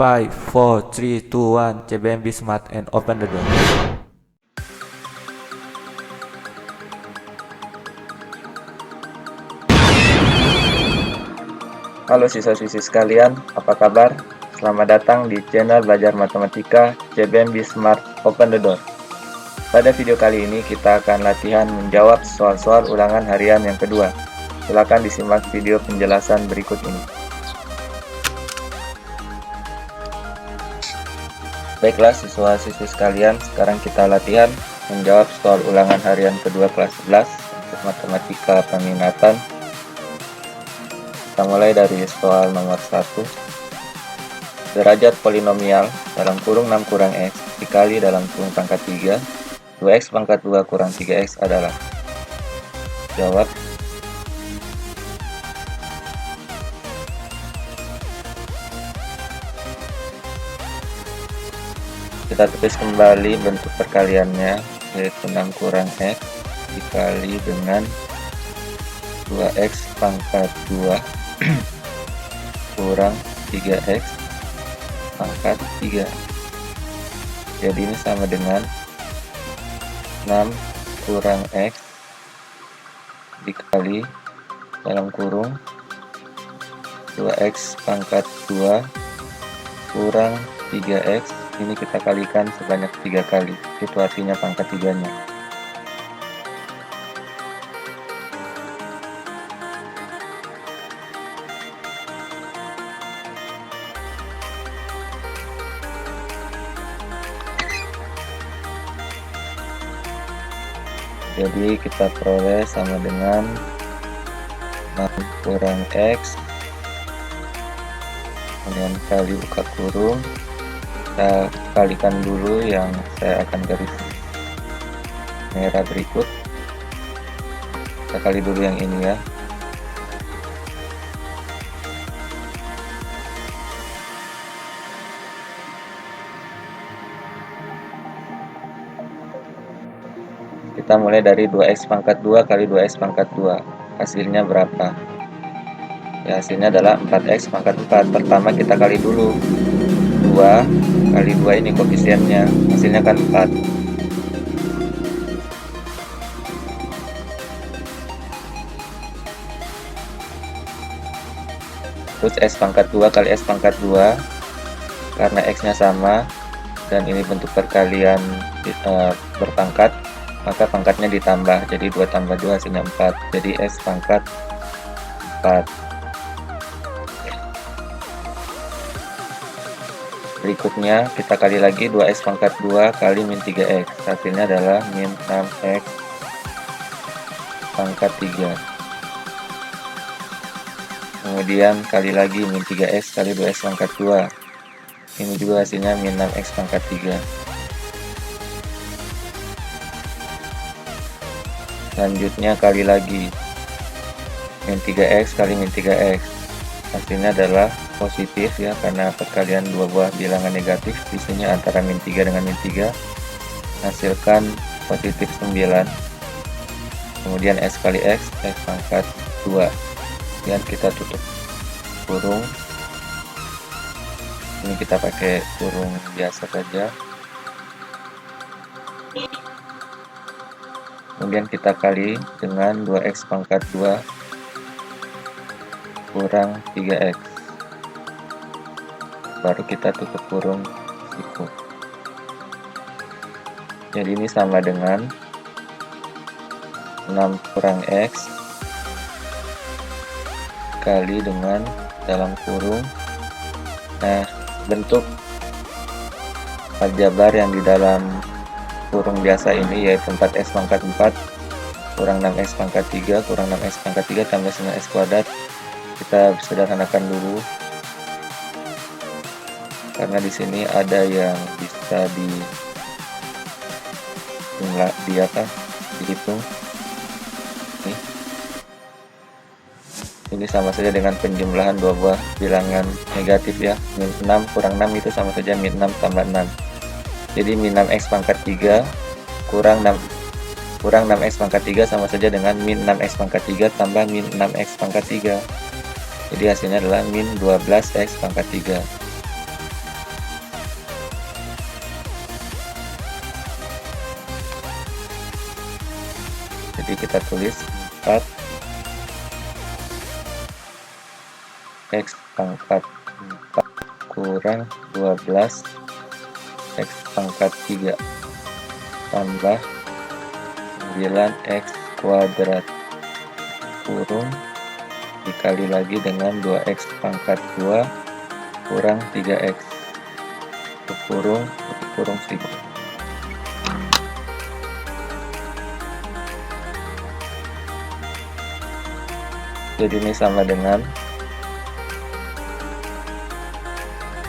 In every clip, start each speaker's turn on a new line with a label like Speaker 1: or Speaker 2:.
Speaker 1: 5, 4, 3, 2, 1, CBM be smart and open the door.
Speaker 2: Halo siswa-siswi sekalian, apa kabar? Selamat datang di channel Belajar Matematika CBM be Smart Open the Door. Pada video kali ini kita akan latihan menjawab soal-soal ulangan harian yang kedua. Silakan disimak video penjelasan berikut ini. Baiklah siswa-siswi sekalian, sekarang kita latihan menjawab soal ulangan harian kedua kelas 11 untuk matematika peminatan. Kita mulai dari soal nomor 1. Derajat polinomial dalam kurung 6 kurang X dikali dalam kurung pangkat 3 2X pangkat 2 kurang 3X adalah. Jawab. Kita tulis kembali bentuk perkaliannya, yaitu 6 kurang X dikali dengan 2X pangkat 2 kurang 3X pangkat 3. Jadi ini sama dengan 6 kurang X dikali dalam kurung 2X pangkat 2 kurang 3X. Ini kita kalikan sebanyak 3 kali, itu artinya pangkat 3-nya. Jadi kita peroleh sama dengan 6 kurang X kemudian kali buka kurung. Kita kalikan dulu yang saya akan garis merah berikut. Kita kali dulu yang ini ya. Kita mulai dari 2X pangkat 2 kali 2X pangkat 2. Hasilnya berapa? Ya, hasilnya adalah 4X pangkat 4. Pertama kita kali dulu 2 kali 2, ini koefisiennya, hasilnya kan 4. Terus S pangkat 2 kali S pangkat 2, karena X nya sama dan ini bentuk perkalian berpangkat, maka pangkatnya ditambah, jadi 2 tambah 2 hasilnya 4, jadi S pangkat 4. Berikutnya kita kali lagi 2X pangkat 2 kali min 3X, hasilnya adalah min 6X pangkat 3. Kemudian kali lagi min 3X kali 2X pangkat 2, ini juga hasilnya min 6X pangkat 3. Selanjutnya kali lagi min 3X kali min 3X, hasilnya adalah positif ya, karena perkalian dua buah bilangan negatif. Di sini antara min 3 dengan min 3 hasilkan positif 9. Kemudian S kali X, X pangkat 2. Dan kita tutup kurung. Ini kita pakai kurung biasa saja. Kemudian kita kali dengan 2X pangkat 2 kurang 3X. Baru kita tutup kurung siku. Jadi ini sama dengan 6 kurang X kali dengan dalam kurung. Nah, bentuk aljabar yang di dalam kurung biasa ini yaitu 4X pangkat 4 kurang 6X pangkat 3 kurang 6X pangkat 3 tambah 9X kuadrat. Kita sederhanakan dulu, karena di sini ada yang bisa dihitung. Ini sama saja dengan penjumlahan dua buah bilangan negatif ya. Min 6 kurang 6 itu sama saja min 6 tambah 6. Jadi min 6X pangkat 3 kurang 6X pangkat 3 sama saja dengan min 6X pangkat 3 tambah min 6X pangkat 3. Jadi hasilnya adalah min 12X pangkat 3. Jadi kita tulis 4 X pangkat 4 kurang 12 X pangkat 3 tambah 9X kuadrat kurung dikali lagi dengan 2X pangkat 2 kurang 3X tutup kurung siku. Jadi ini sama dengan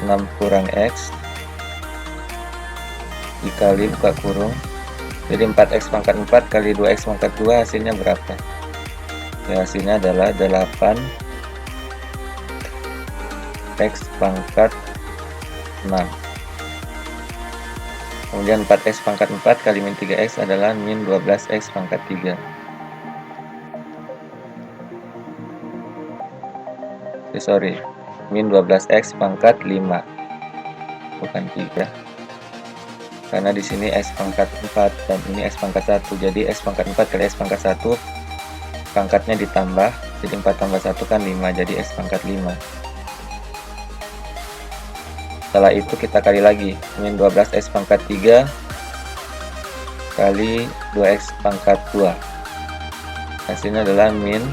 Speaker 2: 6 kurang X dikali buka kurung, jadi 4X pangkat 4 kali 2X pangkat 2 hasilnya berapa? Ya, hasilnya adalah 8 X pangkat 6. Kemudian 4X pangkat 4 kali min 3X adalah min 12X pangkat 3. Sorry, min 12X pangkat 5, bukan 3. Karena di sini X pangkat 4 dan ini X pangkat 1. Jadi X pangkat 4 kali X pangkat 1 pangkatnya ditambah, jadi 4 tambah 1 kan 5, jadi X pangkat 5. Setelah itu kita kali lagi, min 12X pangkat 3 kali 2X pangkat 2. Hasilnya adalah min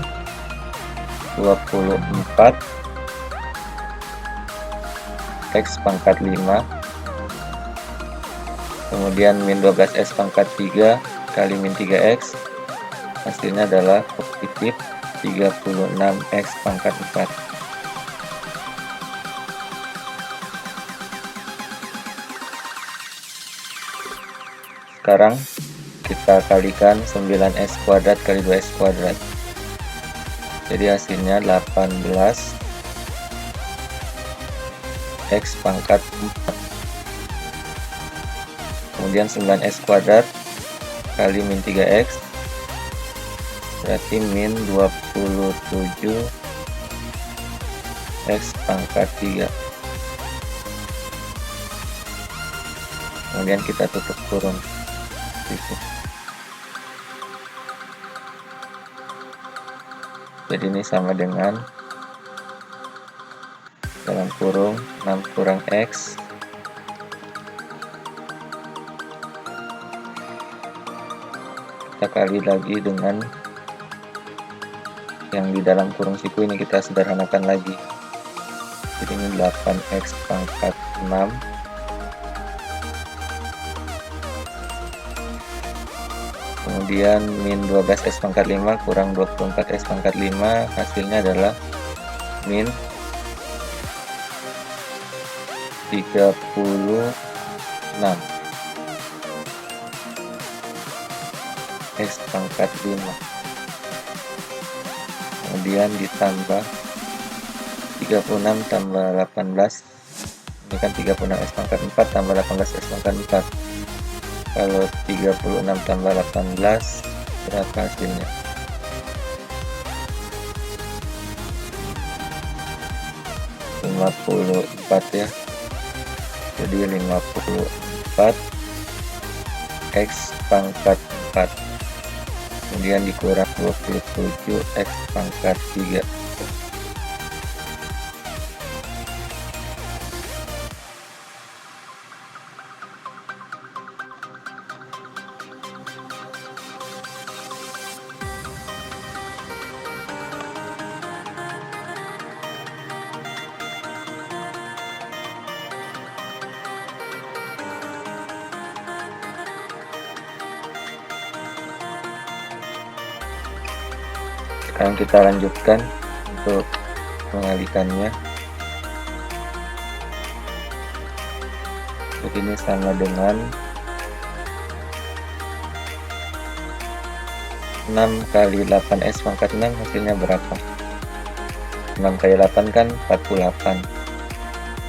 Speaker 2: 24 X pangkat 5. Kemudian min 12X pangkat 3 kali min 3X hasilnya adalah positif 36X pangkat 4. Sekarang kita kalikan 9X kuadrat kali 2X kuadrat, jadi hasilnya 18 X pangkat 4. Kemudian 9X kuadrat kali min 3X berarti min 27 X pangkat 3. Kemudian kita tutup kurung situ. Jadi ini sama dengan dalam kurung 6 kurang X kita kali lagi dengan yang di dalam kurung siku ini, kita sederhanakan lagi. Jadi ini 8X pangkat 6 kemudian min 12X pangkat 5 kurang 24X pangkat 5 hasilnya adalah min 36 X pangkat 5, kemudian ditambah 36 tambah 18, ini kan 36X pangkat 4 tambah 18X pangkat 4. Kalau 36 tambah 18 berapa hasilnya? (54) ya. Jadi 54 X pangkat 4 kemudian dikurang 27 X pangkat 3. Sekarang kita lanjutkan untuk mengalikannya. Jadi ini sama dengan 6 kali 8X pangkat 6 hasilnya berapa? 6 kali 8 kan 48,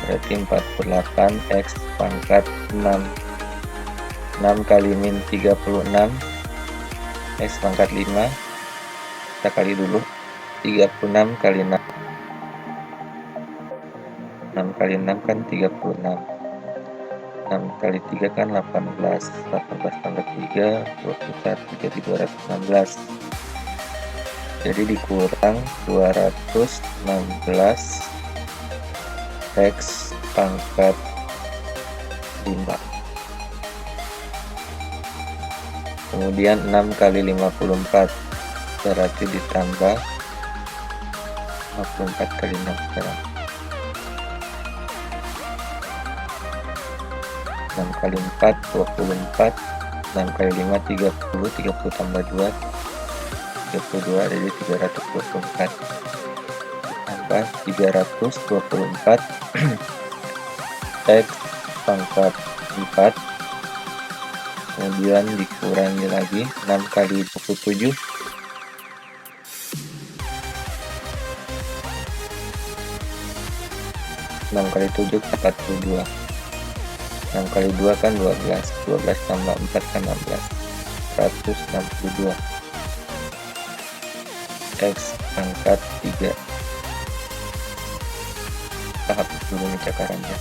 Speaker 2: berarti 48X pangkat 6. 6 kali min 36 X pangkat 5, kita kali dulu 36 kali 6. 6 kali 6 kan 36. 6 kali 3 kan 18 tambah 3 21, jadi 216. Jadi dikurang 216 X pangkat 5. Kemudian 6 kali 54 berarti ditambah 54 kali 6 sekarang. 6 kali 4 24, 6 kali 5 30, 30 tambah 2 32, jadi 324 tambah 324 X pangkat 4, kemudian dikurangi lagi 6 kali 27 6 kali 7 42, 6 kali 2 kan 12, 12 tambah 4 kan 16, 162 X pangkat 3. Tahap dulu nih cakarannya.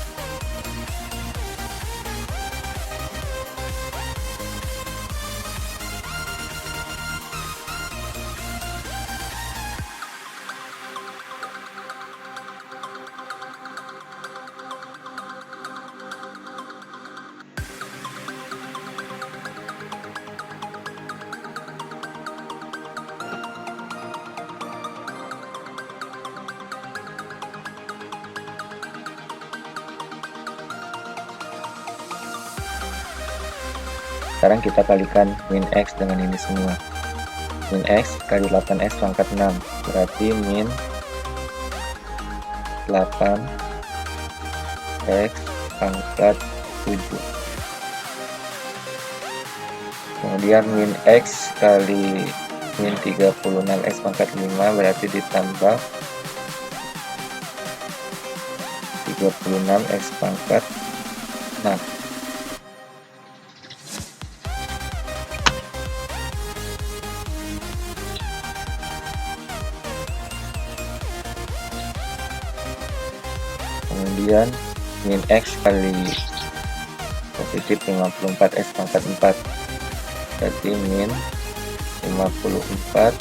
Speaker 2: Sekarang kita kalikan min X dengan ini semua. Min X kali 8X pangkat 6 berarti min 8 X pangkat 7. Kemudian min X kali min 36X pangkat 5 berarti ditambah 36X pangkat 6. Kemudian min X kali positif 54X pangkat 4 berarti min 54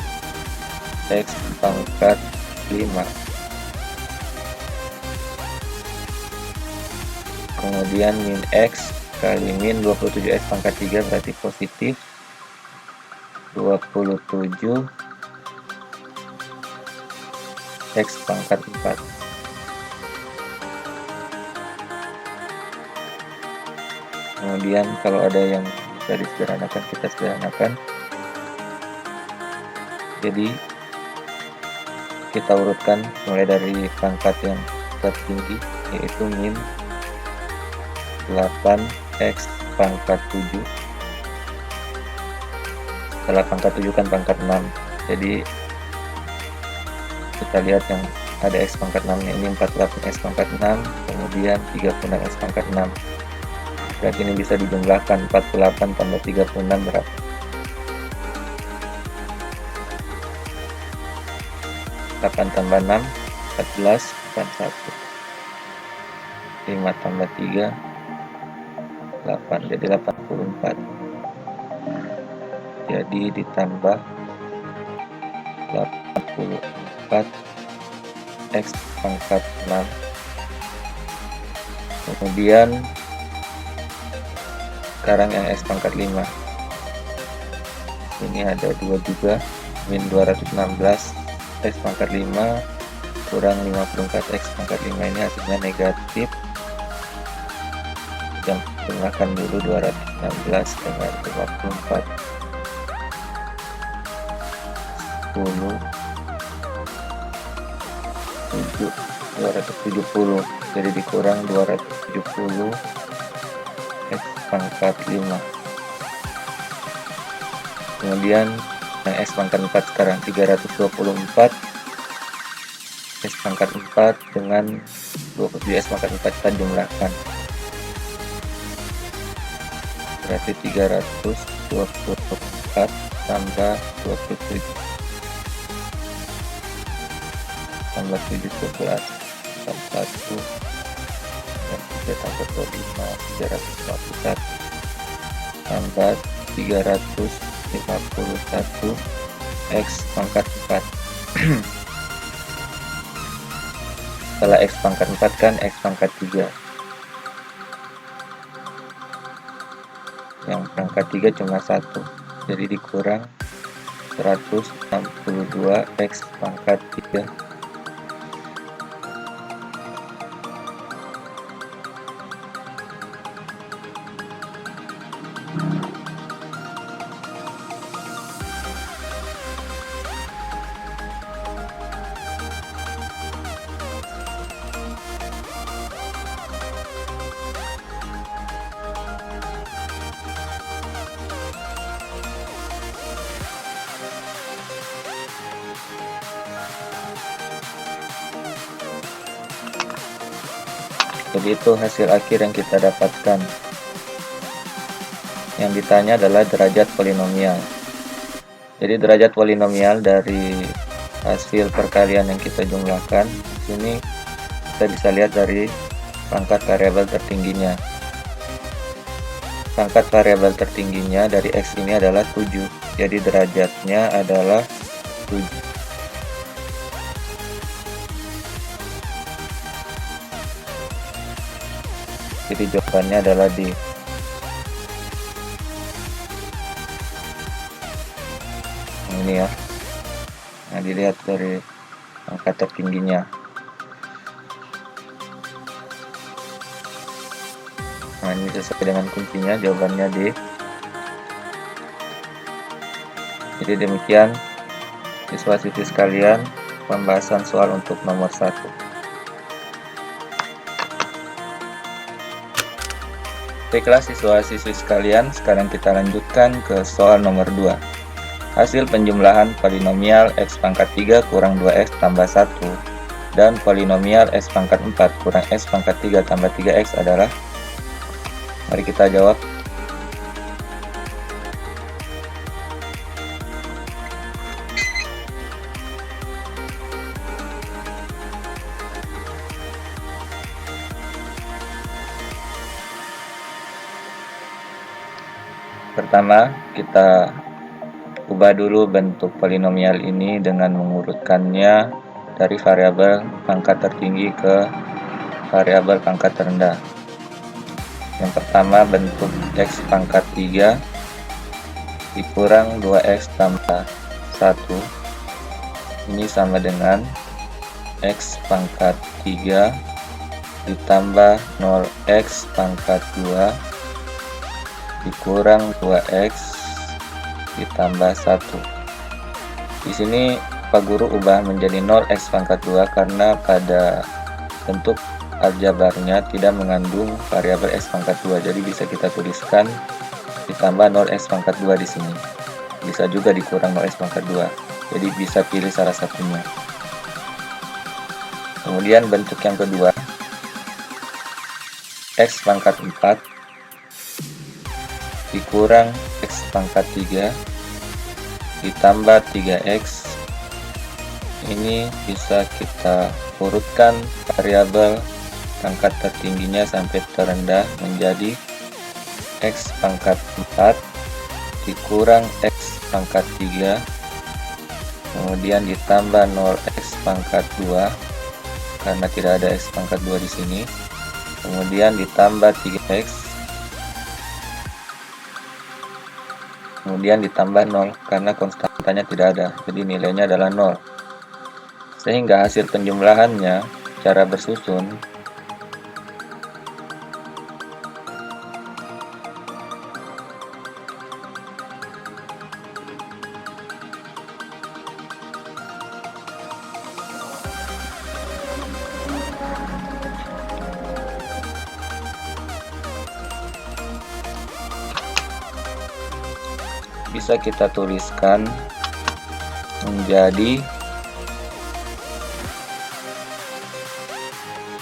Speaker 2: X pangkat 5. Kemudian min X kali min 27X pangkat 3 berarti positif 27 X pangkat 4. Kemudian kalau ada yang bisa disederhanakan, kita sederhanakan. Jadi kita urutkan mulai dari pangkat yang tertinggi, yaitu min 8X pangkat 7. Setelah pangkat 7 kan pangkat 6, jadi kita lihat yang ada X pangkat 6 nya ini 48X pangkat 6, kemudian 36X pangkat 6. Berarti ini bisa dijumlahkan, 48 tambah 36 berapa? 8 tambah 6 14, 41. 5 tambah 3 8, jadi 84. Jadi ditambah 84 X pangkat 6. Kemudian sekarang yang X pangkat 5 ini ada 2 juga, min 216 X pangkat 5 kurang 54 X pangkat 5, ini hasilnya negatif. Yang jumlahkan dulu 216 dengan 54 10 7 270, jadi dikurang 270 X pangkat 5. Kemudian yang X pangkat 4 sekarang 324 X pangkat 4 dengan 27 X pangkat 4 kita jumlahkan, berarti 324 tambah 27 tambah 17 tambah 1 dan beta pangkat 5 351 tambah 351 X pangkat 4. Setelah X pangkat 4 kan X pangkat 3. Yang pangkat 3 cuma 1, jadi dikurang 162 X pangkat 3. Jadi itu hasil akhir yang kita dapatkan. Yang ditanya adalah derajat polinomial. Jadi derajat polinomial dari hasil perkalian yang kita jumlahkan, sini kita bisa lihat dari pangkat variabel tertingginya. Pangkat variabel tertingginya dari X ini adalah 7. Jadi derajatnya adalah 7. Jadi jawabannya adalah D. Ini ya. Nah, dilihat dari angka tertingginya. Nah, ini sesuai dengan kuncinya, jawabannya D. Jadi demikian siswa-siswi sekalian pembahasan soal untuk nomor 1. Baiklah siswa-siswi sekalian, sekarang kita lanjutkan ke soal nomor 2. Hasil penjumlahan polinomial X pangkat 3 kurang 2X tambah 1 dan polinomial X pangkat 4 kurang X pangkat 3 tambah 3X adalah? Mari kita jawab. Pertama, kita ubah dulu bentuk polinomial ini dengan mengurutkannya dari variabel pangkat tertinggi ke variabel pangkat terendah. Yang pertama, bentuk X pangkat 3 dikurang 2X tambah 1. Ini sama dengan X pangkat 3 ditambah 0X pangkat 2 dikurang 2X ditambah 1. Di sini Pak Guru ubah menjadi 0X pangkat 2 karena pada bentuk aljabarnya tidak mengandung variabel X pangkat 2. Jadi bisa kita tuliskan ditambah 0X pangkat 2 di sini. Bisa juga dikurang 0X pangkat 2. Jadi bisa pilih salah satunya. Kemudian bentuk yang kedua, X pangkat 4 dikurang X pangkat 3 ditambah 3X. Ini bisa kita urutkan variabel pangkat tertingginya sampai terendah menjadi X pangkat 4 dikurang X pangkat 3 kemudian ditambah 0X pangkat 2 karena tidak ada X pangkat 2 di sini, kemudian ditambah 3X, kemudian ditambah 0 karena konstantanya tidak ada, jadi nilainya adalah 0. Sehingga hasil penjumlahannya secara bersusun bisa kita tuliskan menjadi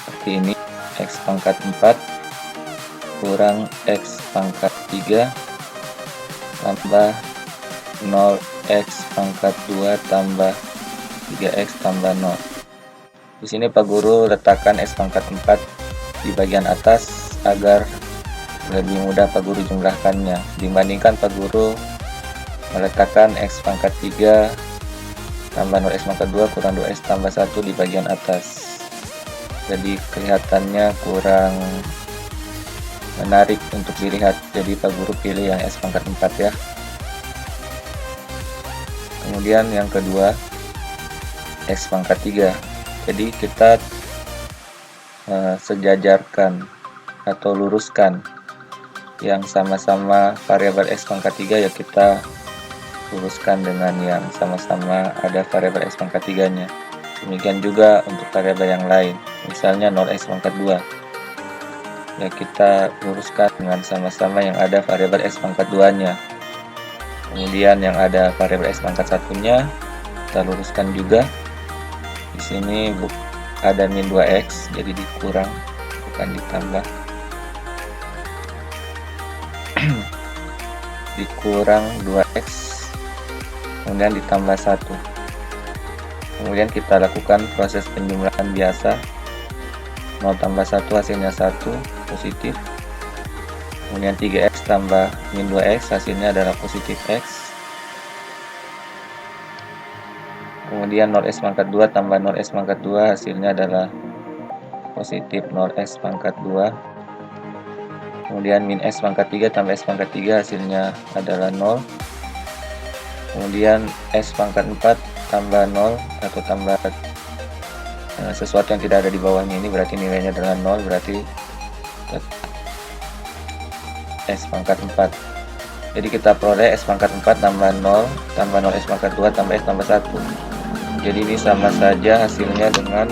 Speaker 2: seperti ini: X pangkat 4 kurang X pangkat 3 tambah 0X pangkat 2 tambah 3X tambah 0. Di sini Pak Guru letakkan X pangkat 4 di bagian atas agar lebih mudah Pak Guru jumlahkannya dibandingkan Pak Guru meletakkan X pangkat 3 tambah 0X pangkat 2 kurang 2X tambah 1 di bagian atas. Jadi kelihatannya kurang menarik untuk dilihat. Jadi Pak Guru pilih yang X pangkat 4 ya. Kemudian yang kedua X pangkat 3. Jadi kita sejajarkan atau luruskan yang sama-sama variabel X pangkat 3 ya, kita luruskan dengan yang sama-sama ada variabel X pangkat 3 nya. Demikian juga untuk variabel yang lain, misalnya 0X pangkat 2 ya, kita luruskan dengan sama-sama yang ada variabel X pangkat 2 nya. Kemudian yang ada variabel X pangkat 1 nya kita luruskan juga. Di sini ada min 2X, jadi dikurang bukan ditambah. Dikurang 2X kemudian ditambah 1. Kemudian kita lakukan proses penjumlahan biasa. 0 tambah 1 hasilnya 1 positif. Kemudian 3X tambah min 2X hasilnya adalah positif X. Kemudian 0X pangkat 2 tambah 0X pangkat 2 hasilnya adalah positif 0X pangkat 2. Kemudian min X pangkat 3 tambah X pangkat 3 hasilnya adalah 0. Kemudian X pangkat 4 tambah 0 atau tambah sesuatu yang tidak ada di bawahnya, ini berarti nilainya adalah 0, berarti X pangkat 4. Jadi kita peroleh X pangkat 4 tambah 0 tambah 0 X pangkat 2 tambah X tambah 1. Jadi ini sama saja hasilnya dengan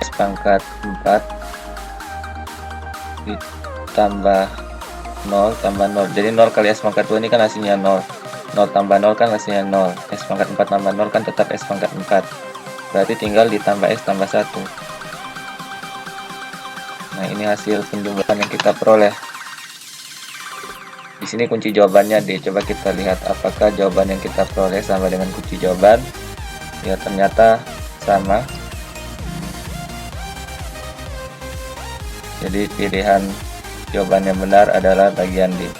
Speaker 2: X pangkat 4 ditambah 0 tambah 0. Jadi 0 kali X pangkat 2 ini kan hasilnya 0. 0 tambah 0 kan hasilnya 0. X pangkat 4 tambah 0 kan tetap X pangkat 4. Berarti tinggal ditambah X tambah 1. Nah, ini hasil penjumlahan yang kita peroleh. Di sini kunci jawabannya D. Coba kita lihat apakah jawaban yang kita peroleh sama dengan kunci jawaban. Ya, ternyata sama. Jadi pilihan jawaban yang benar adalah bagian D.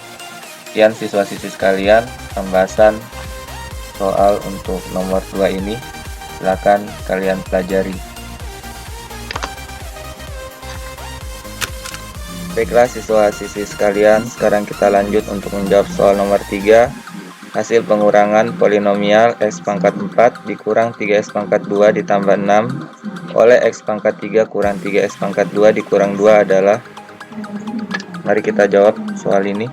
Speaker 2: Sekian siswa-siswi sekalian pembahasan soal untuk nomor 2 ini. Silakan kalian pelajari. Baiklah siswa-siswi sekalian, sekarang kita lanjut untuk menjawab soal nomor 3. Hasil pengurangan polinomial X pangkat 4 dikurang 3X pangkat 2 ditambah 6 oleh X pangkat 3 kurang 3X pangkat 2 dikurang 2 adalah. Mari kita jawab soal ini.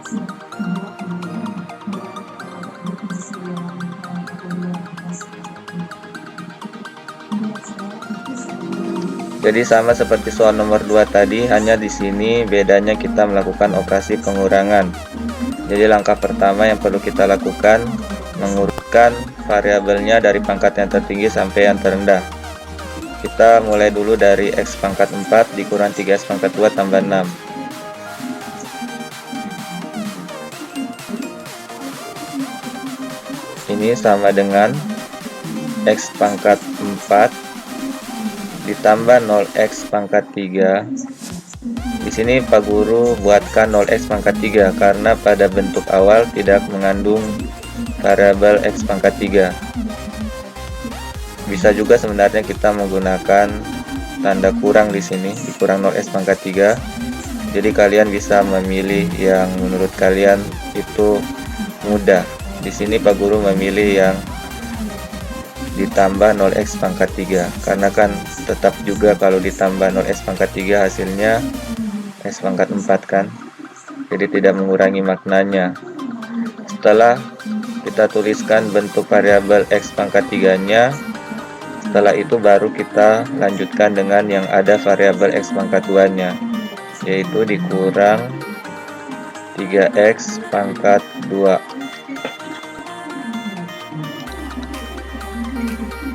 Speaker 2: Jadi sama seperti soal nomor 2 tadi, hanya di sini bedanya kita melakukan operasi pengurangan. Jadi langkah pertama yang perlu kita lakukan mengurutkan variabelnya dari pangkat yang tertinggi sampai yang terendah. Kita mulai dulu dari X pangkat 4 dikurang 3X pangkat 2 tambah 6. Ini sama dengan X pangkat 4 ditambah 0X pangkat 3. Di sini Pak Guru buatkan 0X pangkat 3 karena pada bentuk awal tidak mengandung variabel X pangkat 3. Bisa juga sebenarnya kita menggunakan tanda kurang di sini, dikurang 0X pangkat 3. Jadi kalian bisa memilih yang menurut kalian itu mudah. Di sini Pak Guru memilih yang ditambah 0X pangkat 3 karena kan tetap juga kalau ditambah 0X pangkat 3 hasilnya X pangkat 4 kan, jadi tidak mengurangi maknanya. Setelah kita tuliskan bentuk variabel X pangkat 3 nya, setelah itu baru kita lanjutkan dengan yang ada variabel X pangkat 2 nya, yaitu dikurang 3X pangkat 2.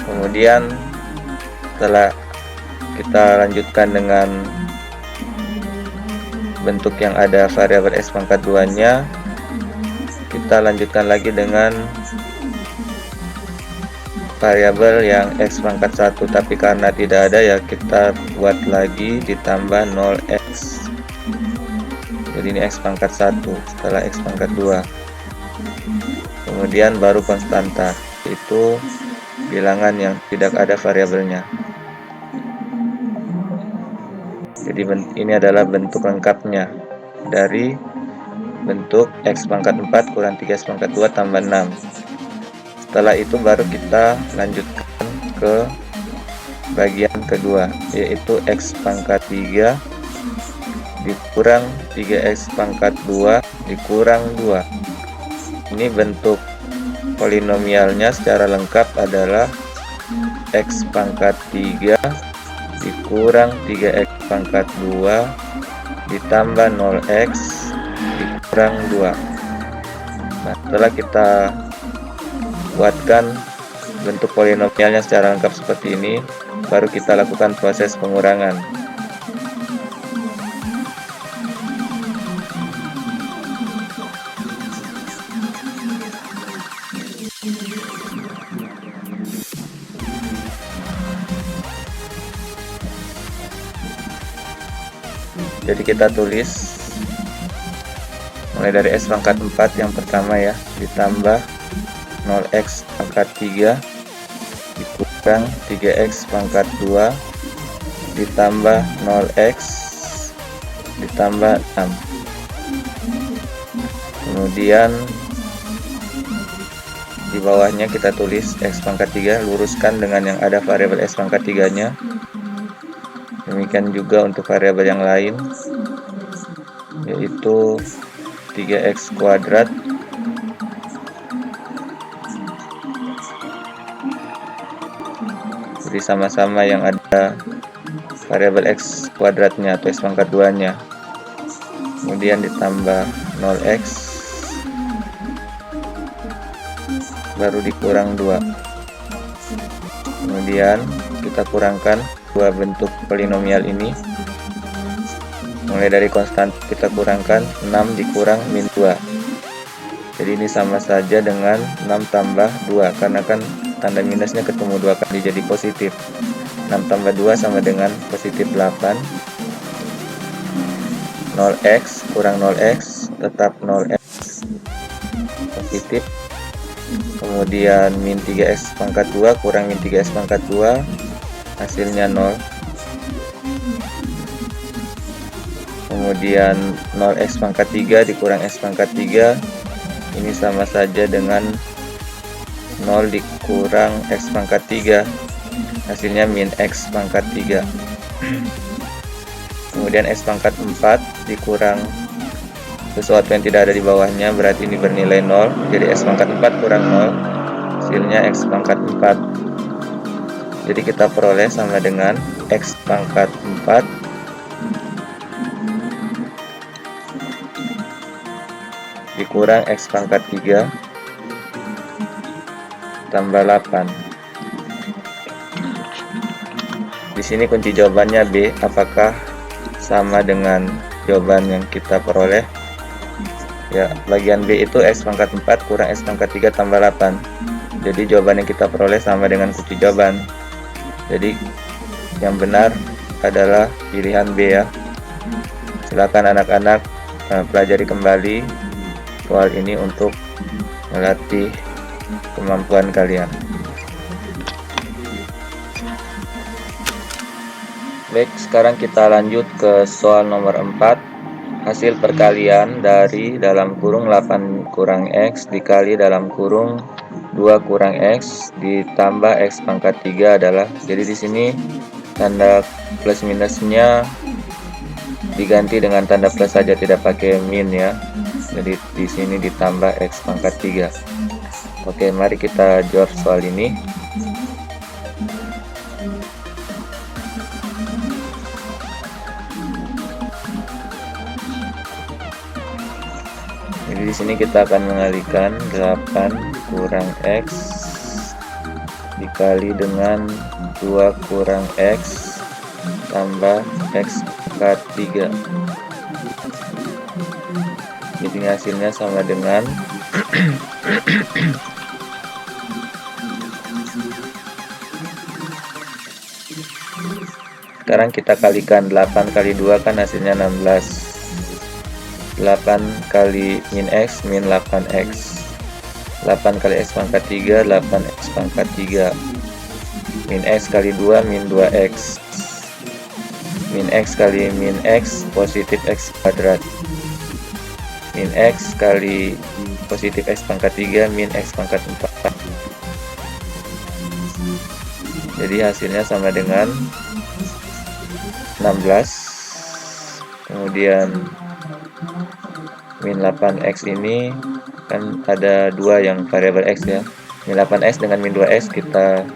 Speaker 2: Kemudian setelah kita lanjutkan dengan bentuk yang ada variabel X pangkat 2 nya, kita lanjutkan lagi dengan variabel yang x pangkat 1, tapi karena tidak ada ya kita buat lagi ditambah 0x. Jadi ini x pangkat 1 setelah x pangkat 2. Kemudian baru konstanta, itu bilangan yang tidak ada variabelnya. Jadi ini adalah bentuk lengkapnya dari bentuk x pangkat 4 kurang 3x pangkat 2 tambah 6. Setelah itu baru kita lanjutkan ke bagian kedua, yaitu x pangkat 3 dikurang 3x pangkat 2 dikurang 2. Ini bentuk polinomialnya secara lengkap adalah x pangkat 3 dikurang 3x pangkat 2 ditambah 0x dikurang 2. Nah, setelah kita buatkan bentuk polinomialnya secara lengkap seperti ini, baru kita lakukan proses pengurangan. Jadi kita tulis mulai dari x pangkat 4 yang pertama ya, ditambah 0x pangkat 3 dikurang 3x pangkat 2 ditambah 0x ditambah 6. Kemudian di bawahnya kita tulis x pangkat 3, luruskan dengan yang ada variabel x pangkat 3 nya. Demikian juga untuk variabel yang lain, yaitu 3x kuadrat jadi sama-sama yang ada variabel x kuadratnya atau x pangkat 2 nya, kemudian ditambah 0x baru dikurang 2. Kemudian kita kurangkan dua bentuk polinomial ini. Mulai dari konstan kita kurangkan 6 dikurang min 2. Jadi ini sama saja dengan 6 tambah 2, karena kan tanda minusnya ketemu 2 kali jadi positif. 6 tambah 2 sama dengan positif 8. 0x kurang 0x tetap 0x positif. Kemudian min 3x pangkat 2 kurang min 3x pangkat 2, hasilnya 0. Kemudian 0x pangkat 3 dikurang x pangkat 3, ini sama saja dengan 0 dikurang x pangkat 3, hasilnya min x pangkat 3. Kemudian x pangkat 4 dikurang sesuatu yang tidak ada di bawahnya, berarti ini bernilai 0. Jadi x pangkat 4 kurang 0, hasilnya x pangkat 4. Jadi kita peroleh sama dengan x pangkat 4 dikurang x pangkat 3 tambah 8. Di sini kunci jawabannya B. Apakah sama dengan jawaban yang kita peroleh? Ya, bagian B itu x pangkat 4 kurang x pangkat 3 tambah 8. Jadi jawaban yang kita peroleh sama dengan kunci jawaban. Jadi yang benar adalah pilihan B ya. Silakan anak-anak pelajari kembali soal ini untuk melatih kemampuan kalian. Baik, sekarang kita lanjut ke soal nomor 4. Hasil perkalian dari dalam kurung 8 kurang x dikali dalam kurung 2 kurang x ditambah x pangkat 3 adalah, jadi di sini tanda plus minusnya diganti dengan tanda plus saja, tidak pakai min ya. Jadi di sini ditambah x pangkat 3. Oke, mari kita jawab soal ini. Jadi di sini kita akan mengalihkan 8 kurang x dikali dengan 2 kurang x tambah x pangkat 3. Jadi hasilnya sama dengan Sekarang kita kalikan 8 kali 2 kan hasilnya 16. 8 kali min X min 8X. 8 kali X pangkat 3 8X pangkat 3. Min X kali 2 min 2X. Min X kali min X positif X kuadrat. Min X kali positif X pangkat 3 min X pangkat 4. Jadi hasilnya sama dengan 16. Kemudian min 8X ini kan ada dua yang variabel X ya. Min 8X dengan min 2X kita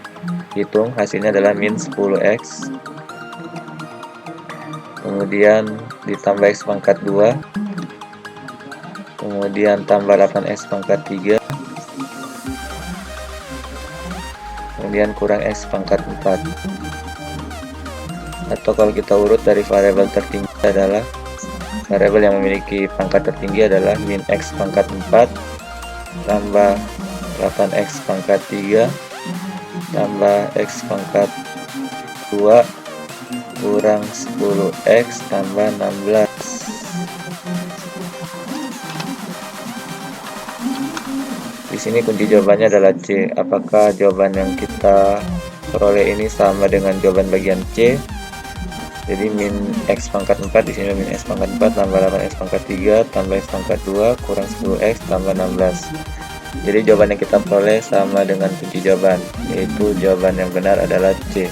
Speaker 2: hitung, hasilnya adalah min 10X. Kemudian ditambah X pangkat 2. Kemudian tambah 8X pangkat 3. Kemudian kurang X pangkat 4. Atau kalau kita urut dari variabel tertinggi adalah variabel yang memiliki pangkat tertinggi adalah min X pangkat 4 tambah 8X pangkat 3 tambah X pangkat 2 kurang 10X tambah 16. Di sini kunci jawabannya adalah C. Apakah jawaban yang kita peroleh ini sama dengan jawaban bagian C? Jadi min X pangkat 4 di sini min X pangkat 4 tambah 8X pangkat 3 tambah X pangkat 2 kurang 10X tambah 16. Jadi jawaban yang kita peroleh sama dengan kunci jawaban, yaitu jawaban yang benar adalah C.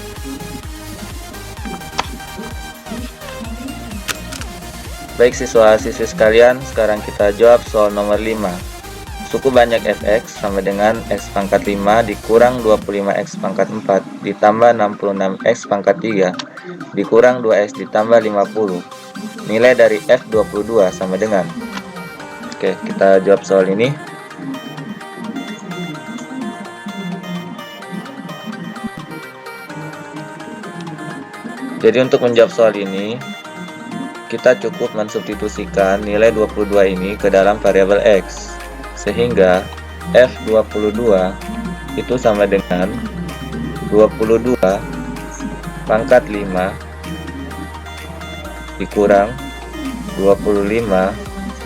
Speaker 2: Baik siswa-siswi sekalian, sekarang kita jawab soal nomor 5. Suku banyak fx sama dengan x pangkat 5 dikurang 25x pangkat 4 ditambah 66x pangkat 3 dikurang 2x ditambah 50. Nilai dari f22 sama dengan. Oke, kita jawab soal ini. Jadi untuk menjawab soal ini, kita cukup mensubstitusikan nilai 22 ini ke dalam variabel x. Sehingga F22 itu sama dengan 22 pangkat 5 dikurang 25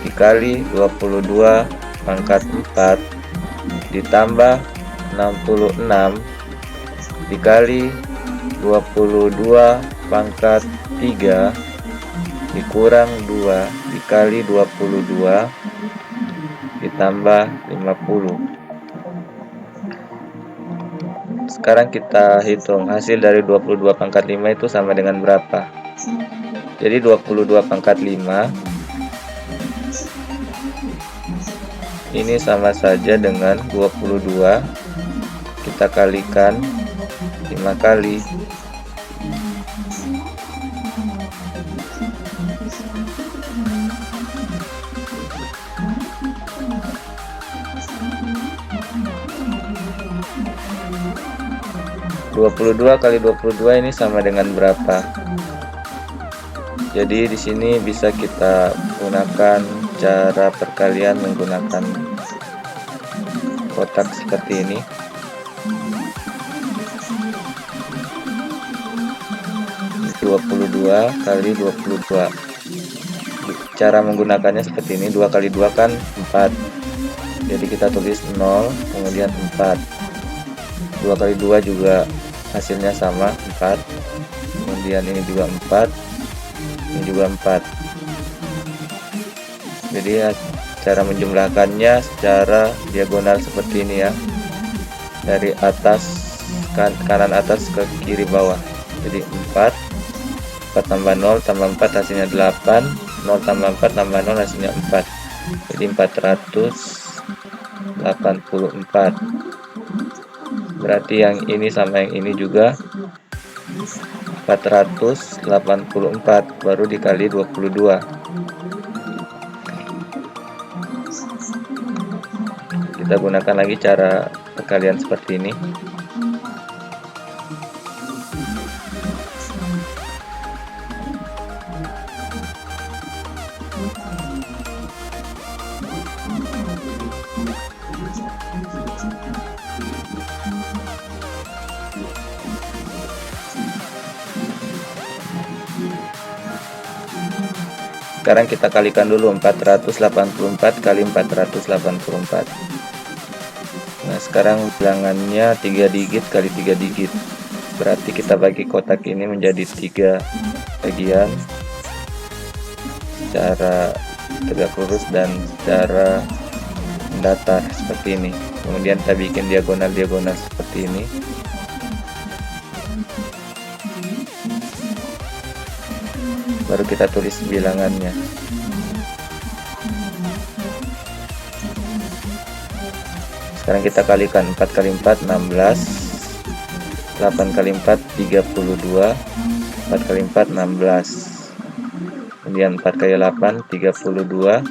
Speaker 2: dikali 22 pangkat 4 ditambah 66 dikali 22 pangkat 3 dikurang 2 dikali 22 ditambah 50. Sekarang kita hitung hasil dari 22 pangkat 5 itu sama dengan berapa. Jadi 22 pangkat 5 ini sama saja dengan 22 kita kalikan 5 kali. Dua 22 kali 22 ini sama dengan berapa? Jadi di sini bisa kita gunakan cara perkalian menggunakan kotak seperti ini. Dua 22 kali 22. Cara menggunakannya seperti ini. 2 kali 2 kan 4. Jadi kita tulis 0 kemudian 4. 2 kali 2 juga hasilnya sama 4. Kemudian ini juga 4. Ini juga 4. Jadi ya, cara menjumlahkannya secara diagonal seperti ini ya. Dari atas kanan atas ke kiri bawah. Jadi 4 tambah 0 tambah 4 hasilnya 8. 0 tambah 4 tambah 0 hasilnya 4. Jadi 484. Berarti yang ini sama yang ini juga 484 baru dikali 22. Kita gunakan lagi cara perkalian seperti ini. Sekarang kita kalikan dulu 484 kali 484. Nah, sekarang bilangannya 3 digit kali 3 digit. Berarti kita bagi kotak ini menjadi 3 bagian secara tegak lurus dan secara datar seperti ini. Kemudian kita bikin diagonal-diagonal seperti ini. Baru kita tulis bilangannya. Sekarang kita kalikan 4 kali 4 16, 8 kali 4 32, 4 kali 4 16, kemudian 4 kali 8 32,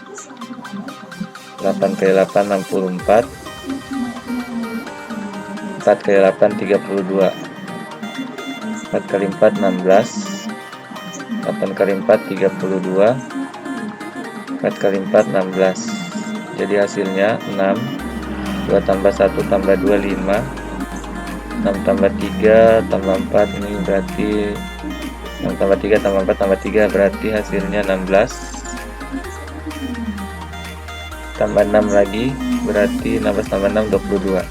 Speaker 2: 8 kali 8 64, 4 kali 8 32, 4 kali 4 16, 8 kali 4 32, 4 kali 4 16. Jadi hasilnya 6, 2 tambah 1 tambah 2 5, 6 tambah 3 tambah 4, ini berarti 6 tambah 3 tambah 4 tambah 3 berarti hasilnya 16, tambah 6 lagi berarti 16 tambah 6 22,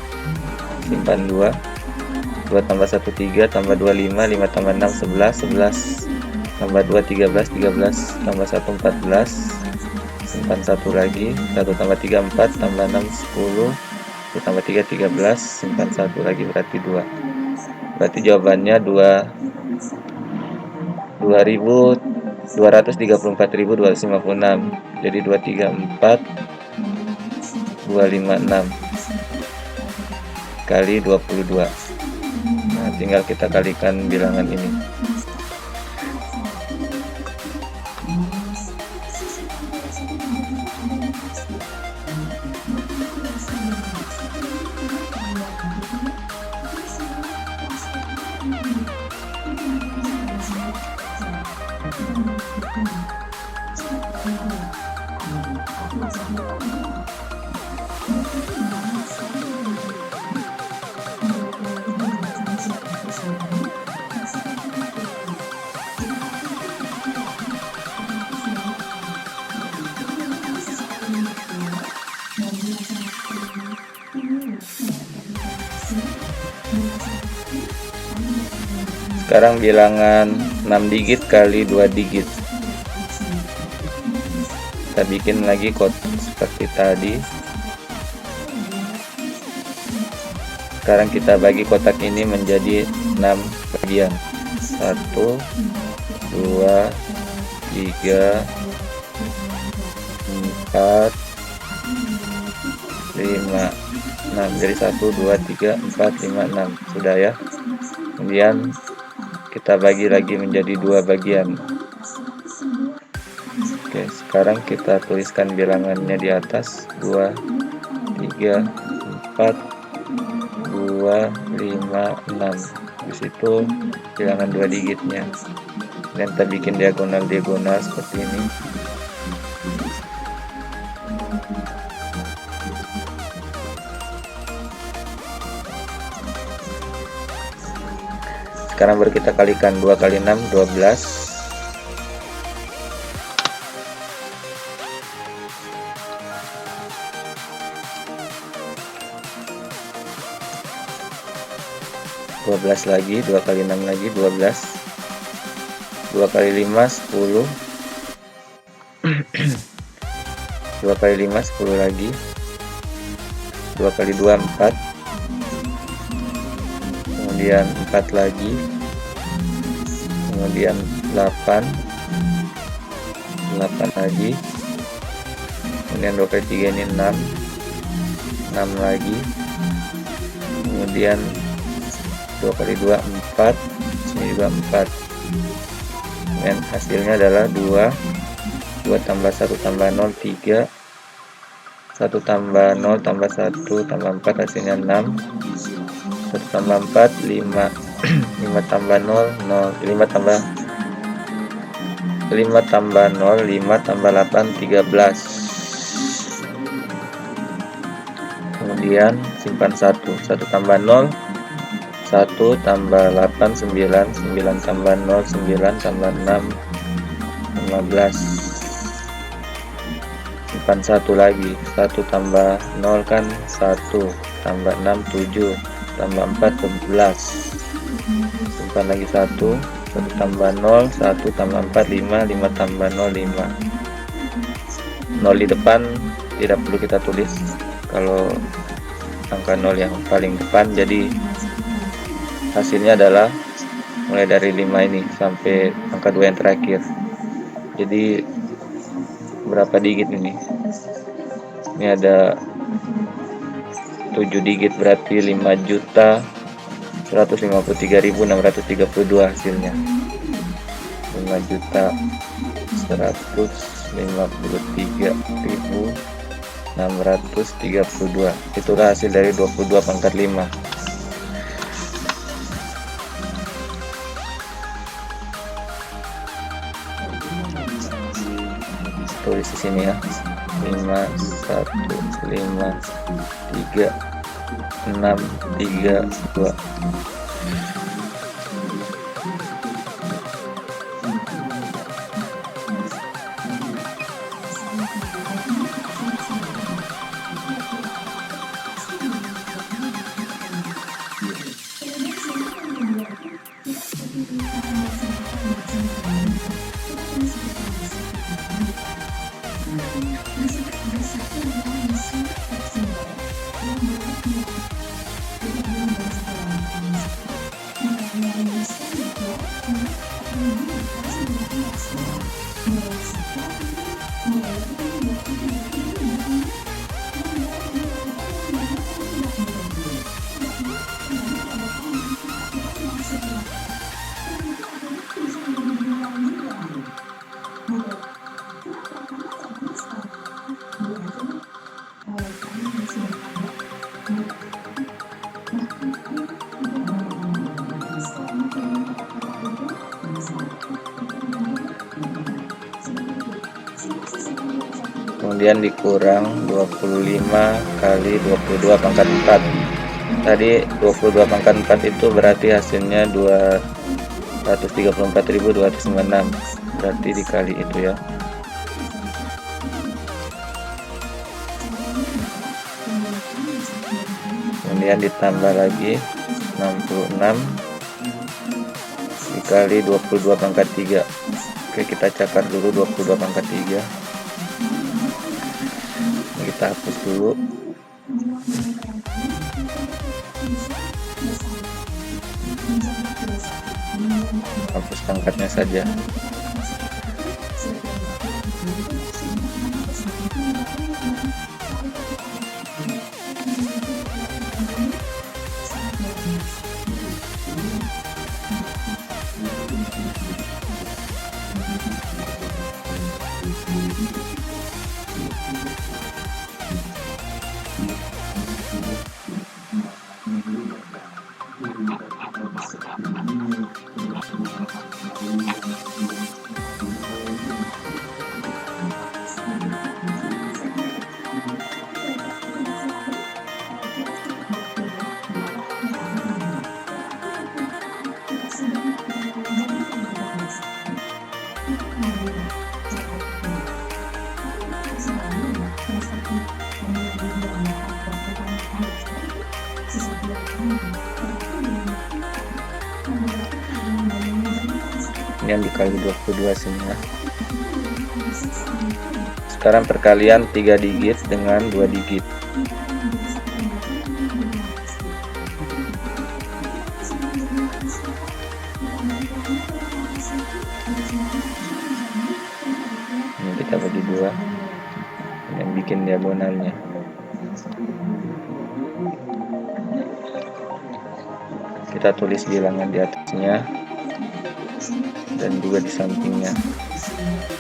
Speaker 2: simpan 2, 2 tambah 1 3 tambah 2 5, 5 tambah 6 11, 11 tambah 2 13, 13 tambah 1 14, simpan 1 lagi, 1 tambah 3 4 tambah 6 10, 1 tambah 3 13, simpan 1 lagi berarti 2. Berarti jawabannya 234.256. Jadi 234 256 kali 22. Nah, tinggal kita kalikan bilangan ini. Sekarang bilangan 6 digit kali 2 digit. Kita bikin lagi kotak seperti tadi. Sekarang kita bagi kotak ini menjadi 6 bagian. 1 2 3 4 5 6. Jadi 1 2 3 4 5 6. Sudah ya. Kemudian kita bagi lagi menjadi 2 bagian. Oke, sekarang kita tuliskan bilangannya di atas. 2 3 4 2 5 6. Di situ bilangan 2 digitnya. Dan kita bikin diagonal-diagonal seperti ini. Sekarang baru kita kalikan 2 kali 6 12, 12 lagi, 2 kali 6 lagi 12, 2 kali 5 10, 2 kali 5 10 lagi, 2 kali 2 4, kemudian 4 lagi, kemudian 8 lagi, kemudian 2 kali 3 ini 6 lagi, kemudian 2 kali 2 4, sini juga 4, dan hasilnya adalah 2 tambah 1 tambah 0 3, 1 tambah 0 tambah 1 tambah 4 hasilnya 6, 1 tambah 4 5, 5 tambah 0 0, 5 tambah 0 5 tambah 8 13, kemudian simpan 1 tambah 0 1 tambah 8 9, 9 tambah 0 9 tambah 6 15, simpan 1 lagi, 1 tambah 0 kan 1, tambah 6 7, tambah 4 11, simpan lagi 1 tambah 0, 1 tambah 4 5, 5 tambah 0 5. 0 di depan tidak perlu kita tulis kalau angka 0 yang paling depan, jadi hasilnya adalah mulai dari 5 ini sampai angka 2 yang terakhir. Jadi berapa digit ini? Ini ada 7 digit, berarti 5.153.632 hasilnya. 5.153.632. Itulah hasil dari 22 pangkat 5. Tulis di sini ya, 5.153.632. Kemudian dikurang 25 kali 22 pangkat 4. Tadi 22 pangkat 4 itu berarti hasilnya 234.296, berarti dikali itu ya. Kemudian ditambah lagi 66 dikali 22 pangkat 3. Oke, kita cakar dulu 22 pangkat 3. Kita hapus dulu. Hapus pangkatnya saja. Yang dikali 22 sini ya. Sekarang perkalian 3 digit dengan 2 digit. Ini kita bagi 2, yang bikin diagonalnya. Kita tulis bilangan di atasnya dan juga di sampingnya.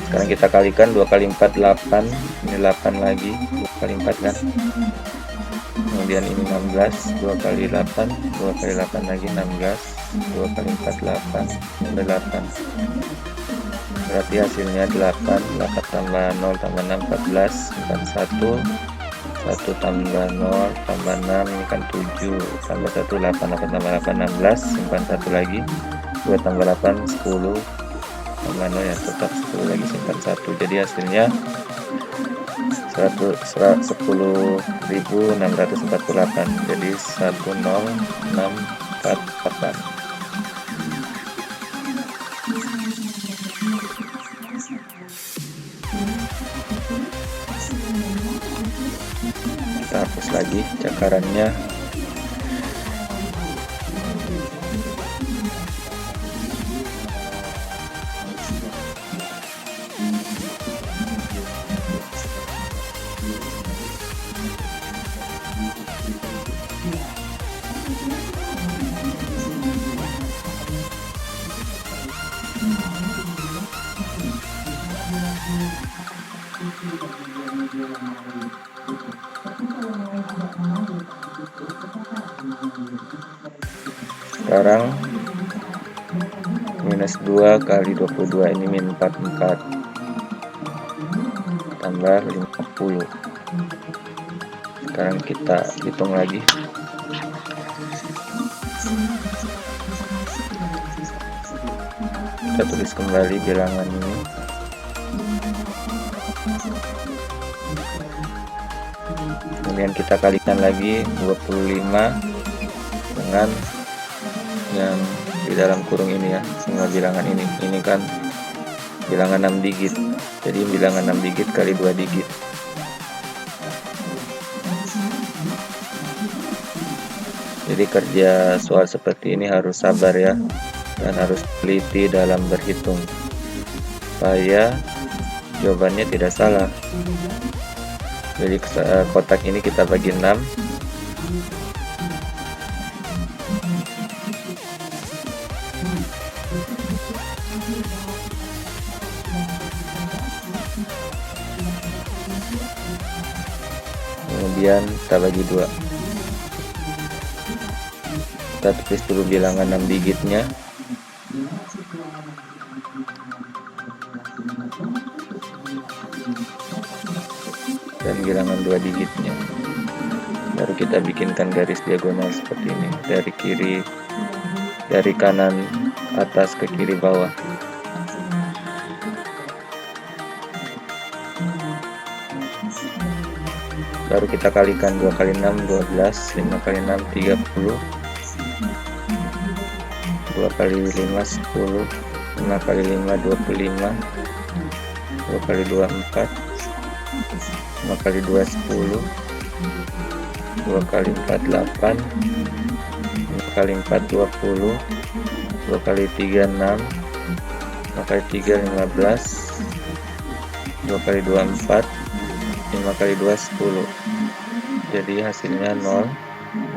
Speaker 2: Sekarang kita kalikan 2 kali 4 8, ini 8 lagi, 2 kali 4 kan. Kemudian ini 16, 2 kali 8, 2 kali 8 lagi 16, 2 kali 4 8, ini 8. Berarti hasilnya 8, 8 tambah 0 tambah 6 14, simpan 1, 1 tambah 0 tambah 6, ini kan 7, tambah 1 8, 8 tambah 8 16, simpan 1 lagi, 2 tambah 8 10, tambah 0 ya tetap 10 lagi, simpan 1. Jadi hasilnya 10.648, jadi 10648. Kita hapus lagi cakarannya. Sekarang minus 2 kali 22, ini min 44 tambah 50. Sekarang kita hitung lagi. Kita tulis kembali bilangan ini. Kemudian kita kalikan lagi 25 dengan yang di dalam kurung ini ya, semua bilangan ini. Ini kan bilangan 6 digit. Jadi bilangan 6 digit kali 2 digit. Jadi kerja soal seperti ini harus sabar ya, dan harus teliti dalam berhitung supaya jawabannya tidak salah. Jadi kotak ini kita bagi 6. Kemudian kita bagi 2. Kita tulis dulu bilangan 6 digitnya. Dan bilangan 2 digitnya. Baru kita bikinkan garis diagonal seperti ini, dari kanan atas ke kiri bawah. Baru kita kalikan 2 kali 6 12, 5 kali 6 30, 2 kali 5 10, 5 kali 5 25, 2 kali 2 4, 5 kali 2 10, 2 kali 4 8, 5 kali 4 20, 2 kali 3 6, 5 kali 3 15, 2 kali 2 4, 5 kali 2 10. Jadi hasilnya 0.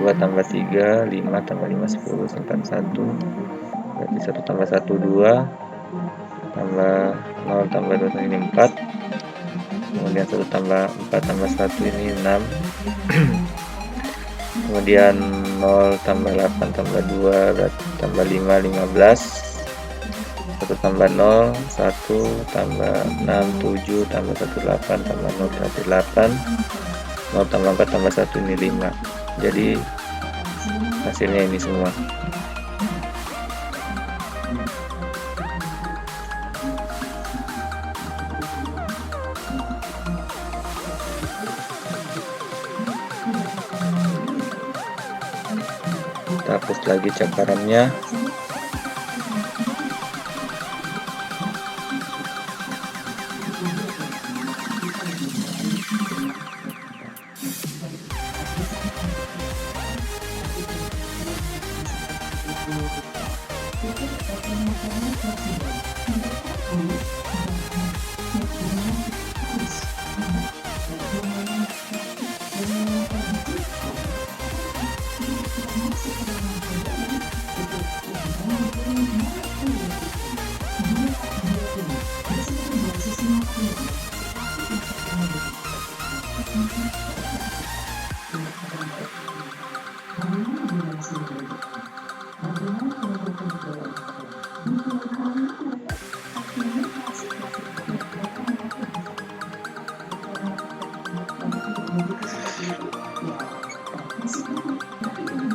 Speaker 2: 2 tambah 3 5 tambah 5 10 simpan 1. Berarti 1 tambah 1 2, tambah 0 tambah 2 ini 4. Kemudian 1 tambah 4 tambah 1 ini 6. Kemudian 0 tambah 8 tambah 2 berarti tambah 5 15. 1 tambah 0 1 tambah 6 7 tambah 1 8 tambah 0 berarti 8. 0 tambah 4 tambah 1 ini 5. Jadi hasilnya ini semua. Kita hapus lagi cakarannya.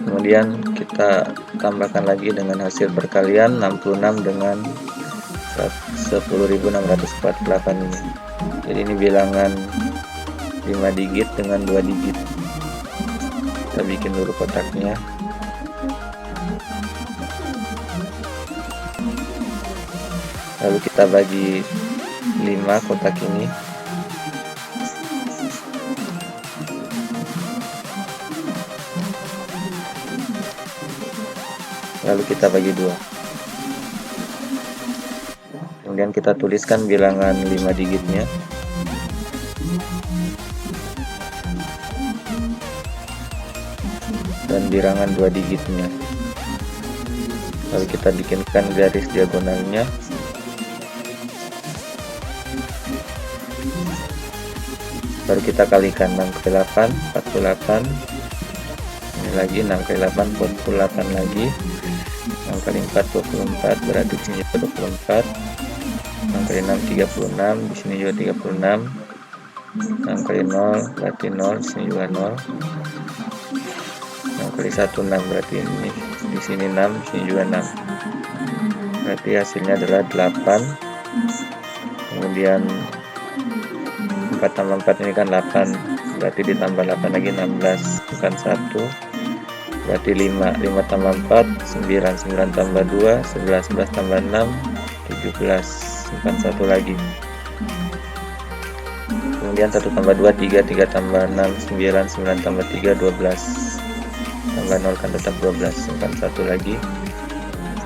Speaker 2: Kemudian kita tambahkan lagi dengan hasil perkalian 66 dengan 10.648 ini. Jadi ini bilangan 5 digit dengan 2 digit. Kita bikin dulu kotaknya. Lalu kita bagi 5 kotak ini. Lalu kita bagi 2. Kemudian kita tuliskan bilangan 5 digitnya. Dan bilangan 2 digitnya. Lalu kita bikinkan garis diagonalnya. Baru kita kalikan 6 kali 8 48. Ini lagi 6 kali 8 48 lagi. 6 kali 4 24, berarti di sini 24. 6 kali 6 36, di sini juga 36. 6 kali 0 berarti 0, di sini juga 0. 6 kali 1 6, berarti ini di sini 6, di sini juga 6. Berarti hasilnya adalah 8. Kemudian 4 tambah 4 ini kan 8, berarti ditambah 8 lagi 16, bukan 1, berarti 5 tambah 4 9, 9 tambah 2 11, 11 tambah 6 17, bukan 1 lagi. Kemudian 1 tambah 2 3, 3 tambah 6 9, 9 tambah 3 12, tambah 0 kan tetap 12, bukan 1 lagi.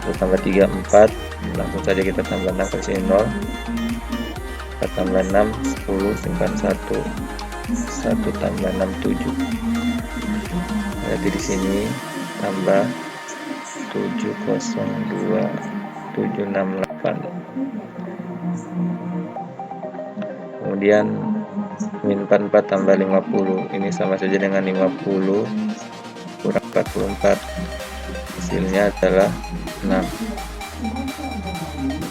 Speaker 2: 1 tambah 3 4, langsung saja kita tambah 6 ke sini 0. 4 tambah 6 10, simpan 1. 1 tambah 6 7. Berarti di sini tambah 702 768. Kemudian min 44 tambah 50, ini sama saja dengan 50 kurang 44. Hasilnya adalah 6.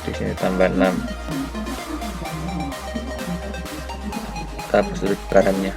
Speaker 2: Di sini tambah 6. Kita hapus dulu cekarannya.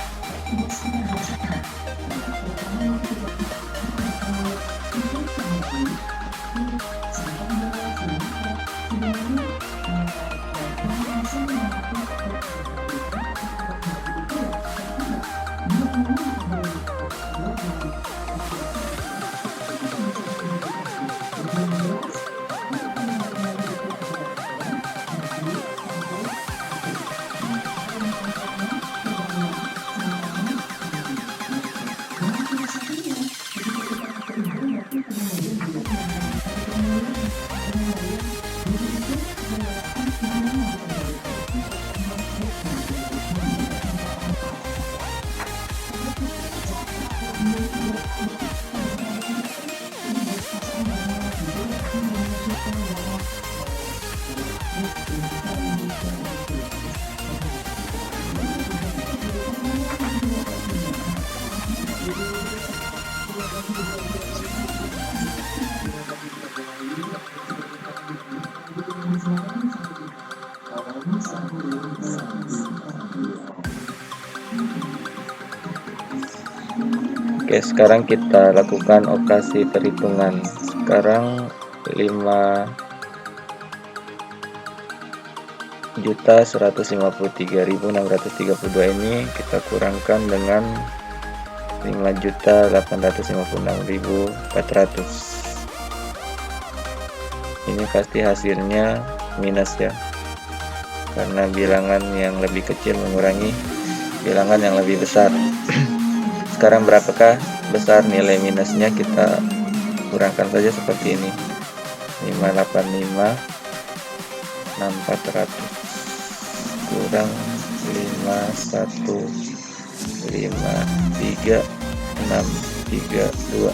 Speaker 2: Oke, sekarang kita lakukan operasi perhitungan. Sekarang 5.153.632 ini kita kurangkan dengan 5.856.400. Ini pasti hasilnya minus ya, karena bilangan yang lebih kecil mengurangi bilangan yang lebih besar. Sekarang berapakah besar nilai minusnya? Kita kurangkan saja seperti ini. 585 6400 kurang 5153632.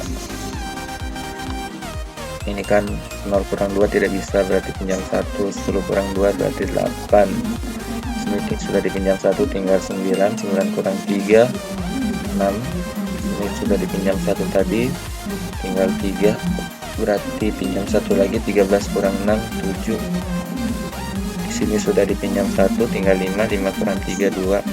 Speaker 2: Ini kan 0 kurang 2 tidak bisa, berarti pinjam 1. 10 kurang 2 berarti 8. Ini sudah dipinjam 1, tinggal 9. 9 kurang 3 6. Ini sudah dipinjam 1 tadi, tinggal 3, berarti pinjam 1 lagi. 13 kurang 6 7. Di sini sudah dipinjam 1, tinggal 5. 5 kurang 3 2.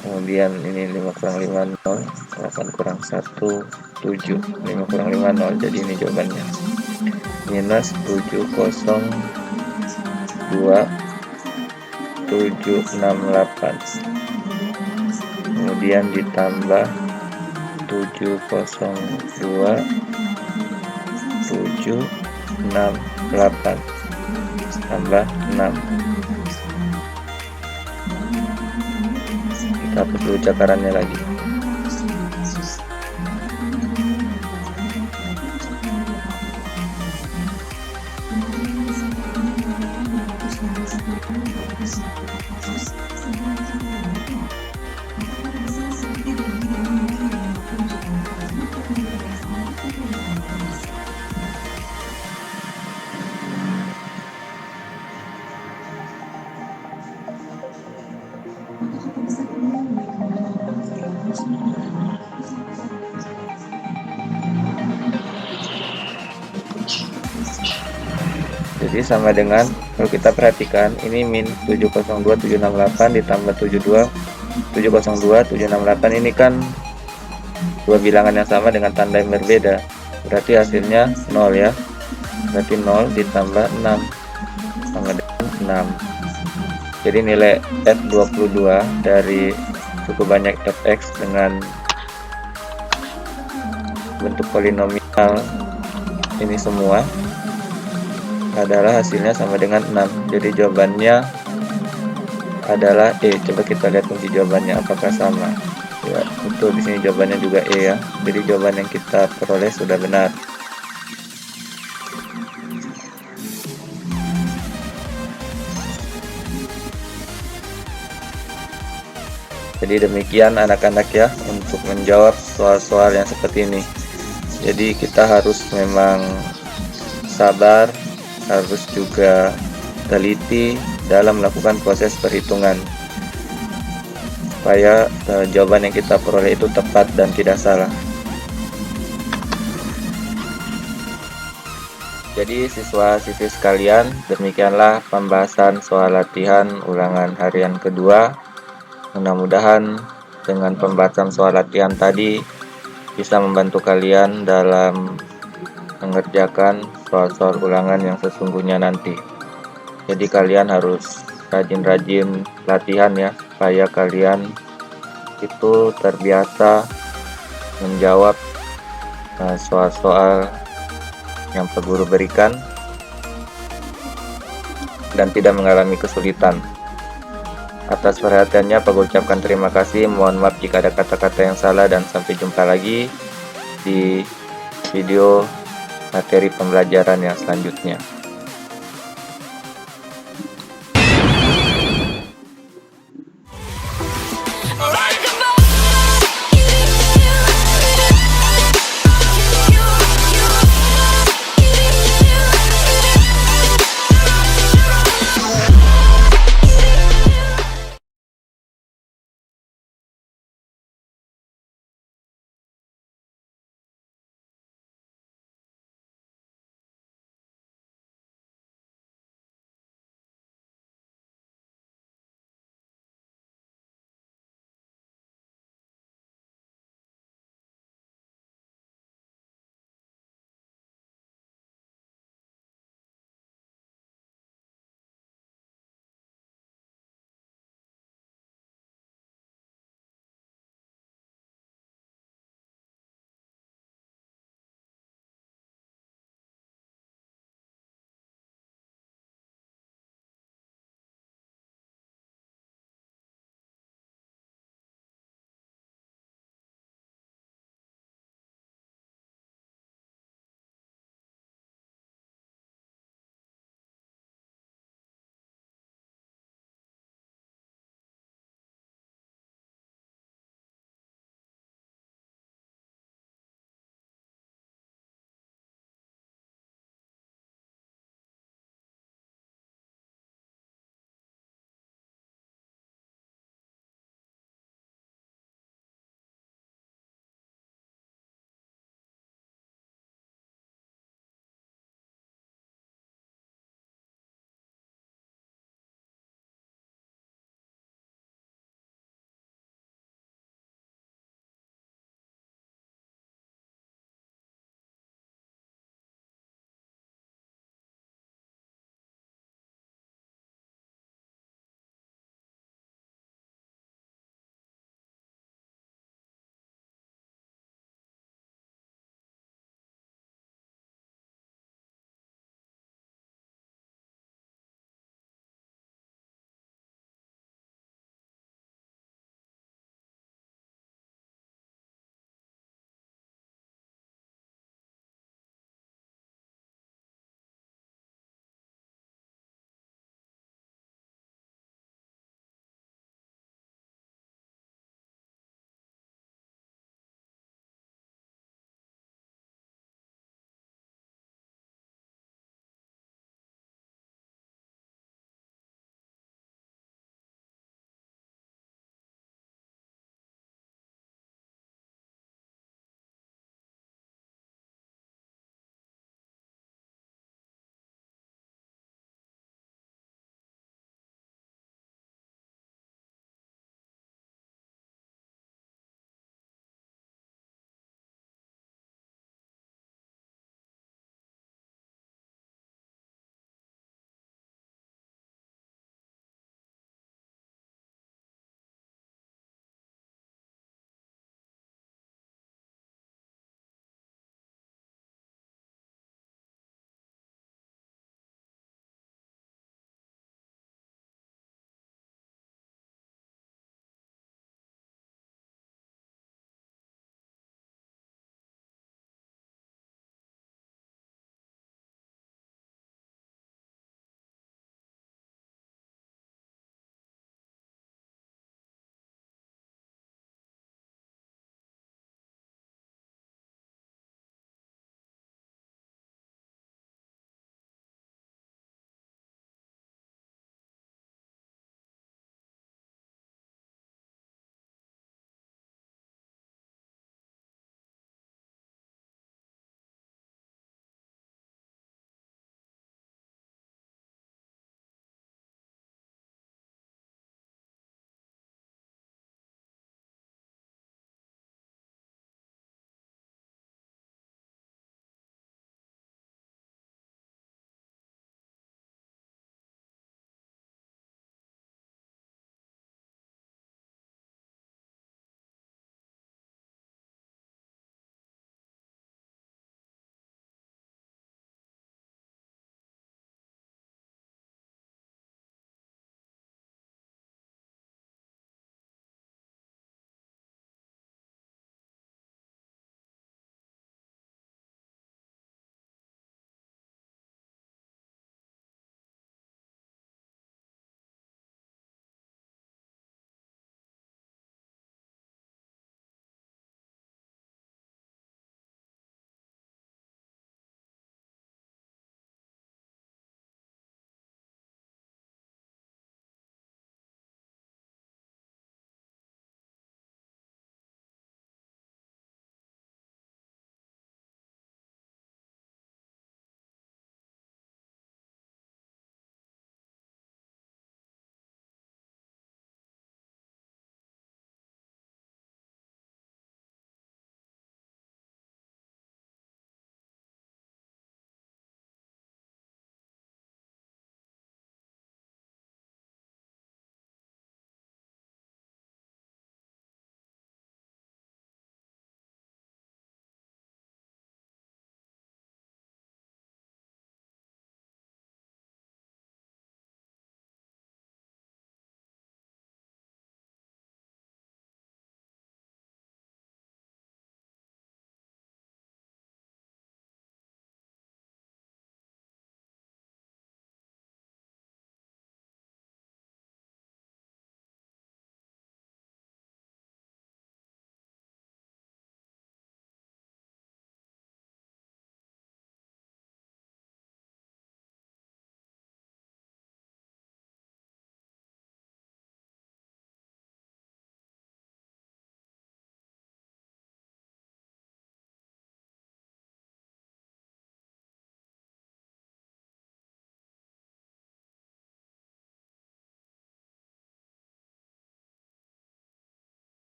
Speaker 2: Kemudian ini 5 kurang 5 0. 8 kurang 1 7. 5 kurang 5 0. Jadi ini jawabannya minus 702 768, kemudian ditambah 702 768 tambah 6. Kita perlu cakarannya lagi. Jadi sama dengan, kalau kita perhatikan ini min 702.768 ditambah 702.768 ini kan dua bilangan yang sama dengan tanda yang berbeda, berarti hasilnya 0 ya. Berarti 0 ditambah 6 sama dengan 6. Jadi nilai F22 dari suku banyak fx dengan bentuk polinomial ini semua adalah hasilnya sama dengan 6. Jadi jawabannya adalah E. Coba kita lihat kunci jawabannya apakah sama. Ya, betul, di sini jawabannya juga E ya. Jadi jawaban yang kita peroleh sudah benar. Jadi demikian anak-anak ya untuk menjawab soal-soal yang seperti ini. Jadi kita harus memang sabar, harus juga teliti dalam melakukan proses perhitungan supaya jawaban yang kita peroleh itu tepat dan tidak salah. Jadi siswa-siswi sekalian, demikianlah pembahasan soal latihan ulangan harian kedua. Mudah-mudahan dengan pembahasan soal latihan tadi bisa membantu kalian dalam mengerjakan soal-soal ulangan yang sesungguhnya nanti. Jadi kalian harus rajin-rajin latihan ya, supaya kalian itu terbiasa menjawab soal-soal yang Pak Guru berikan dan tidak mengalami kesulitan. Atas perhatiannya Pak Guru ucapkan terima kasih. Mohon maaf jika ada kata-kata yang salah dan sampai jumpa lagi di video materi pembelajaran yang selanjutnya.